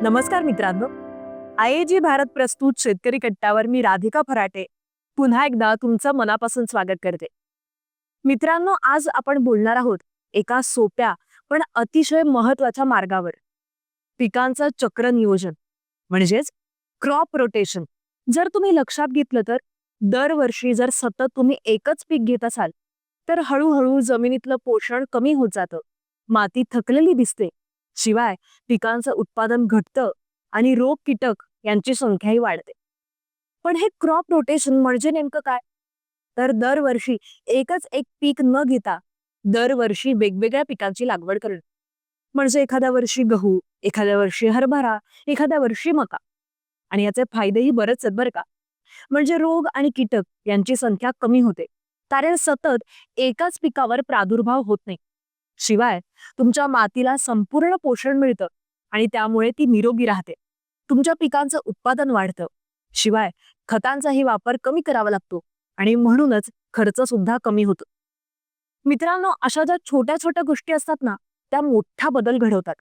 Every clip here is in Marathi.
नमस्कार मित्रांनो. आयएजी भारत प्रस्तुत शेतकरी कट्ट्यावर मी राधिका फराटे पुन्हा एकदा तुमचं मनापासून स्वागत करते. मित्रांनो, आज आपण बोलणार आहोत एका सोप्या पण अतिशय महत्वाच्या मार्गावर, पिकांचं चक्र नियोजन म्हणजेच क्रॉप रोटेशन. जर तुम्ही लक्षात घेतलं तर दरवर्षी जर सतत तुम्ही एकच पीक घेत असाल तर हळूहळू जमिनीतलं पोषण कमी होत जातं, माती थकलेली दिसते, शिवाय पिकांचं उत्पादन घटतं आणि रोग कीटक यांची संख्याही वाढते. पण हे क्रॉप रोटेशन म्हणजे नेमकं काय? तर दरवर्षी एकच एक पीक न घेता दरवर्षी वेगवेगळ्या पिकांची लागवड करणं. म्हणजे एखाद्या वर्षी गहू, एखाद्या वर्षी हरभरा, एखाद्या वर्षी मका. आणि याचे फायदेही बरेच आहेत बरं का. म्हणजे रोग आणि कीटक यांची संख्या कमी होते, कारण सतत एकाच पिकावर प्रादुर्भाव होत नाही. शिवाय तुमच्या मातीला संपूर्ण पोषण मिळतं आणि त्यामुळे ती निरोगी राहते. तुमच्या पिकांचं उत्पादन वाढतं. शिवाय खतांचाही वापर कमी करावा लागतो आणि म्हणूनच खर्च सुद्धा कमी होतो. मित्रांनो, अशा ज्या छोट्या छोट्या गोष्टी असतात ना, त्या मोठा बदल घडवतात.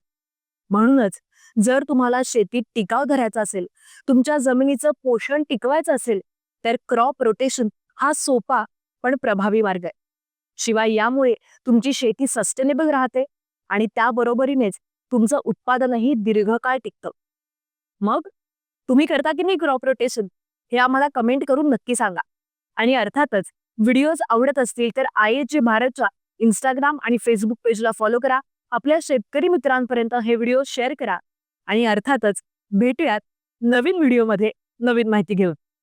म्हणूनच जर तुम्हाला शेतीत टिकाव धरायचा असेल, तुमच्या जमिनीचं पोषण टिकवायचं असेल, तर क्रॉप रोटेशन हा सोपा पण प्रभावी मार्ग आहे. शिवाय यामुळे तुमची शेती सस्टेनेबल राहते आणि त्याबरोबरीनेच तुमचं उत्पादनही दीर्घकाळ टिकतं. मग तुम्ही करता की नाही क्रॉप रोटेशन? हे आम्हाला कमेंट करून नक्की सांगा. आणि अर्थातच व्हिडिओज आवडत असतील तर आयएजी भारतच्या इंस्टाग्राम आणि फेसबुक पेजला फॉलो करा. आपल्या शेतकरी मित्रांपर्यंत हे व्हिडिओ शेअर करा आणि अर्थातच भेटूयात नवीन व्हिडिओमध्ये नवीन माहिती घेऊन.